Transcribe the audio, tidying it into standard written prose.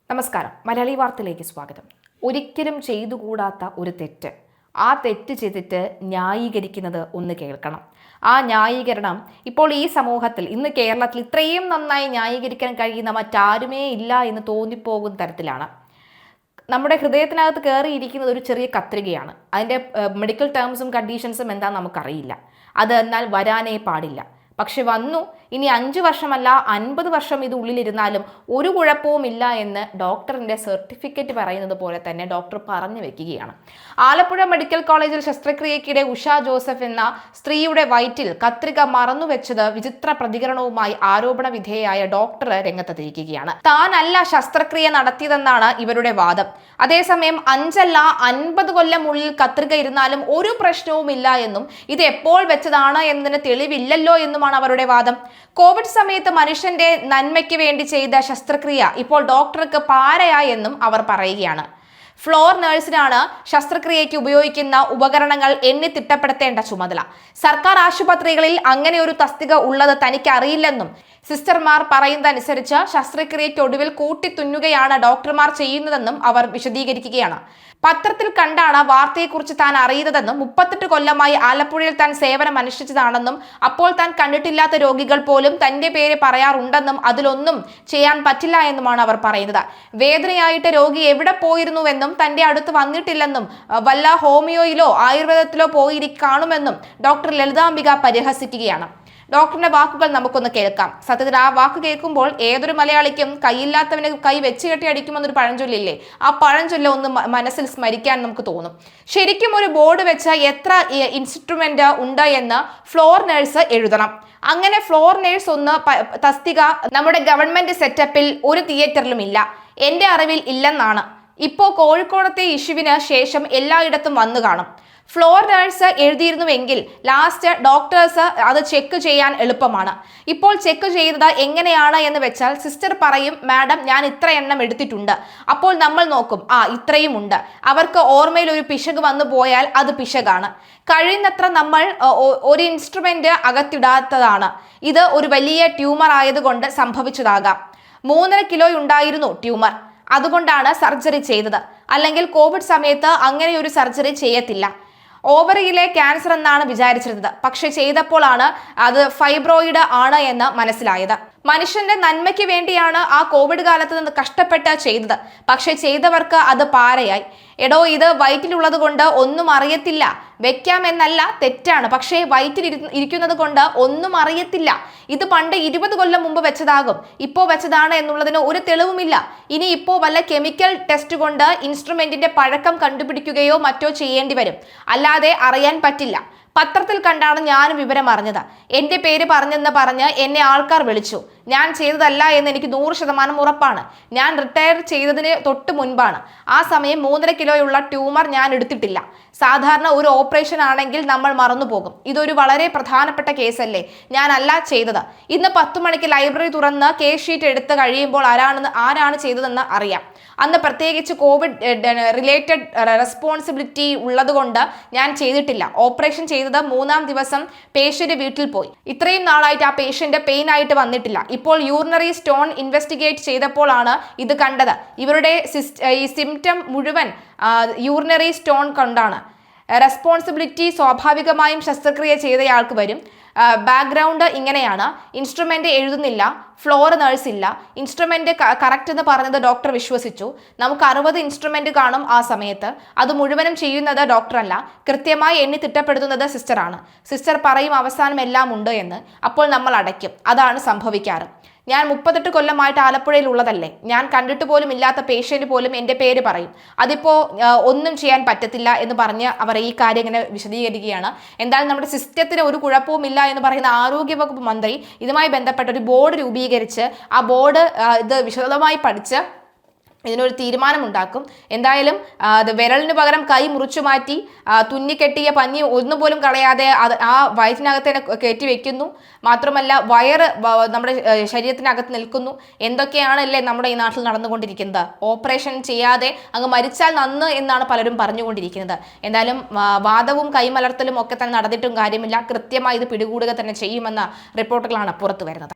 നമസ്കാരം. മലയാളി വാർത്തയിലേക്ക് സ്വാഗതം. ഒരിക്കലും ചെയ്തുകൂടാത്ത ഒരു തെറ്റ്, ആ തെറ്റ് ചെയ്തിട്ട് ന്യായീകരിക്കുന്നത് ഒന്ന് കേൾക്കണം. ആ ന്യായീകരണം ഇപ്പോൾ ഈ സമൂഹത്തിൽ, ഇന്ന് കേരളത്തിൽ ഇത്രയും നന്നായി ന്യായീകരിക്കാൻ കഴിയുന്ന മറ്റാരുമേ ഇല്ല എന്ന് തോന്നിപ്പോകുന്ന തരത്തിലാണ്. നമ്മുടെ ഹൃദയത്തിനകത്ത് കയറിയിരിക്കുന്നത് ഒരു ചെറിയ കത്രികയാണ്. അതിൻ്റെ മെഡിക്കൽ ടേംസും കണ്ടീഷൻസും എന്താണെന്ന് നമുക്കറിയില്ല. അത് എന്നാൽ വരാനേ പാടില്ല. പക്ഷെ വന്നു. ഇനി 5 വർഷമല്ല 50 വർഷം ഇത് ഉള്ളിലിരുന്നാലും ഒരു കുഴപ്പവുമില്ല എന്ന് ഡോക്ടറിൻ്റെ സർട്ടിഫിക്കറ്റ് പറയുന്നത് പോലെ തന്നെ ഡോക്ടർ പറഞ്ഞു വെക്കുകയാണ്. ആലപ്പുഴ മെഡിക്കൽ കോളേജിൽ ശസ്ത്രക്രിയക്കിടെ ഉഷ ജോസഫ് എന്ന സ്ത്രീയുടെ വയറ്റിൽ കത്രിക മറന്നുവെച്ചത് വിചിത്ര പ്രതികരണവുമായി ആരോപണ വിധേയയായ ഡോക്ടർ രംഗത്തെത്തിയിരിക്കുകയാണ്. താനല്ല ശസ്ത്രക്രിയ നടത്തിയതെന്നാണ് ഇവരുടെ വാദം. അതേസമയം 5 അല്ല 50 കൊല്ലം ഉള്ളിൽ കത്രിക ഇരുന്നാലും ഒരു പ്രശ്നവുമില്ല എന്നും ഇത് എപ്പോൾ വെച്ചതാണ് എന്നതിന് തെളിവില്ലല്ലോ എന്നുമാണ് അവരുടെ വാദം. കോവിഡ് സമയത്ത് മനുഷ്യന്റെ നന്മയ്ക്ക് വേണ്ടി ചെയ്ത ശസ്ത്രക്രിയ ഇപ്പോൾ ഡോക്ടർക്ക് പാരയായെന്നും അവർ പറയുകയാണ്. ഫ്ലോർ നഴ്സിനാണ് ശസ്ത്രക്രിയയ്ക്ക് ഉപയോഗിക്കുന്ന ഉപകരണങ്ങൾ എണ്ണി തിട്ടപ്പെടുത്തേണ്ട ചുമതല. സർക്കാർ ആശുപത്രികളിൽ അങ്ങനെ ഒരു തസ്തിക ഉള്ളത് തനിക്ക് അറിയില്ലെന്നും സിസ്റ്റർമാർ പറയുന്നതനുസരിച്ച് ശസ്ത്രക്രിയയ്ക്ക് ഒടുവിൽ കൂട്ടിത്തുന്നുകയാണ് ഡോക്ടർമാർ ചെയ്യുന്നതെന്നും അവർ വിശദീകരിക്കുകയാണ്. പത്രത്തിൽ കണ്ടാണ് വാർത്തയെക്കുറിച്ച് താൻ അറിയുന്നതെന്നും 38 കൊല്ലമായി ആലപ്പുഴയിൽ താൻ സേവനം അനുഷ്ഠിച്ചതാണെന്നും അപ്പോൾ താൻ കണ്ടിട്ടില്ലാത്ത രോഗികൾ പോലും തന്റെ പേര് പറയാറുണ്ടെന്നും അതിലൊന്നും ചെയ്യാൻ പറ്റില്ല എന്നുമാണ് അവർ പറയുന്നത്. വേദനയായിട്ട് രോഗി എവിടെ പോയിരുന്നുവെന്നും തന്റെ അടുത്ത് വന്നിട്ടില്ലെന്നും വല്ല ഹോമിയോയിലോ ആയുർവേദത്തിലോ പോയി കാണുമെന്നും ഡോക്ടർ ലളിതാംബിക പരിഹസിക്കുകയാണ്. ഡോക്ടറിന്റെ വാക്കുകൾ നമുക്കൊന്ന് കേൾക്കാം. സത്യത്തിൽ ആ വാക്ക് കേൾക്കുമ്പോൾ ഏതൊരു മലയാളിക്കും കൈയില്ലാത്തവന് കൈ വെച്ച് കെട്ടി അടിക്കുമെന്നൊരു പഴഞ്ചൊല്ലില്ലേ, ആ പഴഞ്ചൊല്ല ഒന്ന് മനസ്സിൽ സ്മരിക്കാൻ നമുക്ക് തോന്നും. ശരിക്കും ഒരു ബോർഡ് വെച്ച് എത്ര ഇൻസ്ട്രുമെന്റ് ഉണ്ട് എന്ന് ഫ്ലോർ നഴ്സ് എഴുതണം. അങ്ങനെ ഫ്ലോർ നഴ്സ് ഒന്ന് തസ്തിക നമ്മുടെ ഗവൺമെന്റ് സെറ്റപ്പിൽ ഒരു തിയേറ്ററിലും ഇല്ല, എന്റെ അറിവിൽ ഇല്ലെന്നാണ്. ഇപ്പോൾ കോഴിക്കോടത്തെ ഇഷ്യൂവിന് ശേഷം എല്ലായിടത്തും വന്നു കാണും. ഫ്ലോർ നഴ്സ് എഴുതിയിരുന്നുവെങ്കിൽ ലാസ്റ്റ് ഡോക്ടേഴ്സ് അത് ചെക്ക് ചെയ്യാൻ എളുപ്പമാണ്. ഇപ്പോൾ ചെക്ക് ചെയ്തത് എങ്ങനെയാണ് എന്ന് വെച്ചാൽ സിസ്റ്റർ പറയും, മാഡം ഞാൻ ഇത്ര എണ്ണം എടുത്തിട്ടുണ്ട്. അപ്പോൾ നമ്മൾ നോക്കും, ഇത്രയും ഉണ്ട്. അവർക്ക് ഓർമ്മയിൽ ഒരു പിശക് വന്നു പോയാൽ അത് പിശകാണ്. കഴിയുന്നത്ര നമ്മൾ ഒരു ഇൻസ്ട്രുമെന്റ് അകത്തിടാത്തതാണ്. ഇത് ഒരു വലിയ ട്യൂമർ ആയതുകൊണ്ട് സംഭവിച്ചതാകാം. 3.5 കിലോ ഉണ്ടായിരുന്നു ട്യൂമർ, അതുകൊണ്ടാണ് സർജറി ചെയ്തത്. അല്ലെങ്കിൽ കോവിഡ് സമയത്ത് അങ്ങനെ ഒരു സർജറി ചെയ്യത്തില്ല. ഓവറിയിലെ ക്യാൻസർ എന്നാണ് വിചാരിച്ചിരുന്നത്. പക്ഷെ ചെയ്തപ്പോഴാണ് അത് ഫൈബ്രോയിഡ് ആണ് എന്ന് മനസ്സിലായത്. മനുഷ്യന്റെ നന്മയ്ക്ക് വേണ്ടിയാണ് ആ കോവിഡ് കാലത്ത് നിന്ന് കഷ്ടപ്പെട്ട് ചെയ്തത്. പക്ഷെ ചെയ്തവർക്ക് അത് പാരയായി. എടോ, ഇത് വയറ്റിലുള്ളത് കൊണ്ട് ഒന്നും അറിയത്തില്ല. വെക്കാമെന്നല്ല, തെറ്റാണ്. പക്ഷേ വയറ്റിൽ ഇരിക്കുന്നത് കൊണ്ട് ഒന്നും അറിയത്തില്ല. ഇത് പണ്ട് 20 കൊല്ലം മുമ്പ് വെച്ചതാകും, ഇപ്പോൾ വെച്ചതാണ് എന്നുള്ളതിന് ഒരു തെളിവുമില്ല. ഇനി ഇപ്പോൾ വല്ല കെമിക്കൽ ടെസ്റ്റ് കൊണ്ട് ഇൻസ്ട്രുമെന്റിന്റെ പഴക്കം കണ്ടുപിടിക്കുകയോ മറ്റോ ചെയ്യേണ്ടി വരും. അല്ലാതെ അറിയാൻ പറ്റില്ല. പത്രത്തിൽ കണ്ടാണ് ഞാൻ വിവരം അറിഞ്ഞത്. എൻ്റെ പേര് പറഞ്ഞെന്ന് പറഞ്ഞ് എന്നെ ആൾക്കാർ വിളിച്ചു. ഞാൻ ചെയ്തതല്ല എന്ന് എനിക്ക് 100% ഉറപ്പാണ്. ഞാൻ റിട്ടയർ ചെയ്തതിന് തൊട്ട് മുൻപാണ്. ആ സമയം 3.5 കിലോയുള്ള ട്യൂമർ ഞാൻ എടുത്തിട്ടില്ല. സാധാരണ ഒരു ഓപ്പറേഷൻ ആണെങ്കിൽ നമ്മൾ മറന്നുപോകും. ഇതൊരു വളരെ പ്രധാനപ്പെട്ട കേസല്ലേ, ഞാനല്ല ചെയ്തത്. ഇന്ന് 10 മണിക്ക് ലൈബ്രറി തുറന്ന് കേസ് ഷീറ്റ് എടുത്ത് കഴിയുമ്പോൾ ആരാണ് ചെയ്തതെന്ന് അറിയാം. അന്ന് പ്രത്യേകിച്ച് കോവിഡ് റിലേറ്റഡ് റെസ്പോൺസിബിലിറ്റി ഉള്ളതുകൊണ്ട് ഞാൻ ചെയ്തിട്ടില്ല. ഓപ്പറേഷൻ ചെയ്തത് 3-ാം ദിവസം പേഷ്യന്റ് വീട്ടിൽ പോയി. ഇത്രയും നാളായിട്ട് ആ പേഷ്യന്റ് പെയിൻ ആയിട്ട് വന്നിട്ടില്ല. ഇപ്പോൾ യൂറിനറി സ്റ്റോൺ ഇൻവെസ്റ്റിഗേറ്റ് ചെയ്തപ്പോഴാണ് ഇത് കണ്ടത്. ഇവരുടെ ഈ സിംറ്റം മുഴുവൻ യൂറിനറി സ്റ്റോൺ കൊണ്ടാണ്. റെസ്പോൺസിബിലിറ്റി സ്വാഭാവികമായും ശസ്ത്രക്രിയ ചെയ്തയാൾക്ക് വരും. ബാക്ക്ഗ്രൗണ്ട് ഇങ്ങനെയാണ്. ഇൻസ്ട്രുമെന്റ് എഴുതുന്നില്ല, ഫ്ലോർ നഴ്സ് ഇല്ല. ഇൻസ്ട്രുമെന്റ് കറക്റ്റ് എന്ന് പറഞ്ഞത് ഡോക്ടർ വിശ്വസിച്ചു. നമുക്ക് 60 ഇൻസ്ട്രുമെന്റ് കാണും ആ സമയത്ത്. അത് മുഴുവനും ചെയ്യുന്നത് ഡോക്ടറല്ല, കൃത്യമായി എണ്ണി തിട്ടപ്പെടുത്തുന്നത് സിസ്റ്ററാണ്. സിസ്റ്റർ പറയും അവസാനം എല്ലാം ഉണ്ട് എന്ന്. അപ്പോൾ നമ്മൾ അടയ്ക്കും. അതാണ് സംഭവിക്കാറ്. ഞാൻ 38 കൊല്ലമായിട്ട് ആലപ്പുഴയിൽ ഉള്ളതല്ലേ. ഞാൻ കണ്ടിട്ട് പോലും ഇല്ലാത്ത പേഷ്യന്റ് പോലും എൻ്റെ പേര് പറയും. അതിപ്പോൾ ഒന്നും ചെയ്യാൻ പറ്റത്തില്ല എന്ന് പറഞ്ഞ് അവർ ഈ കാര്യം ഇങ്ങനെ വിശദീകരിക്കുകയാണ്. എന്തായാലും നമ്മുടെ സിസ്റ്റത്തിന് ഒരു കുഴപ്പവും ഇല്ല എന്ന് പറയുന്ന ആരോഗ്യവകുപ്പ് മന്ത്രി ഇതുമായി ബന്ധപ്പെട്ട ഒരു ബോർഡ് രൂപീകരിച്ച് ആ ബോർഡ് ഇത് വിശദമായി പഠിച്ച് ഇതിനൊരു തീരുമാനമുണ്ടാക്കും. എന്തായാലും അത് വിരലിന് പകരം കൈ മുറിച്ചു മാറ്റി തുന്നിക്കെട്ടിയ പഞ്ഞി ഒന്നുപോലും കളയാതെ ആ വയറ്റിനകത്തേനെ കയറ്റി വെക്കുന്നു. മാത്രമല്ല വയറ് നമ്മുടെ ശരീരത്തിനകത്ത് നിൽക്കുന്നു. എന്തൊക്കെയാണല്ലേ നമ്മുടെ ഈ നാട്ടിൽ നടന്നുകൊണ്ടിരിക്കുന്നത്. ഓപ്പറേഷൻ ചെയ്യാതെ അങ്ങ് മരിച്ചാൽ നന്ന് എന്നാണ് പലരും പറഞ്ഞുകൊണ്ടിരിക്കുന്നത്. എന്തായാലും വാദവും കൈമലർത്തലും ഒക്കെ തന്നെ നടന്നിട്ടും കാര്യമില്ല. കൃത്യമായി ഇത് പിടികൂടുക തന്നെ ചെയ്യുമെന്ന റിപ്പോർട്ടുകളാണ് പുറത്തു വരുന്നത്.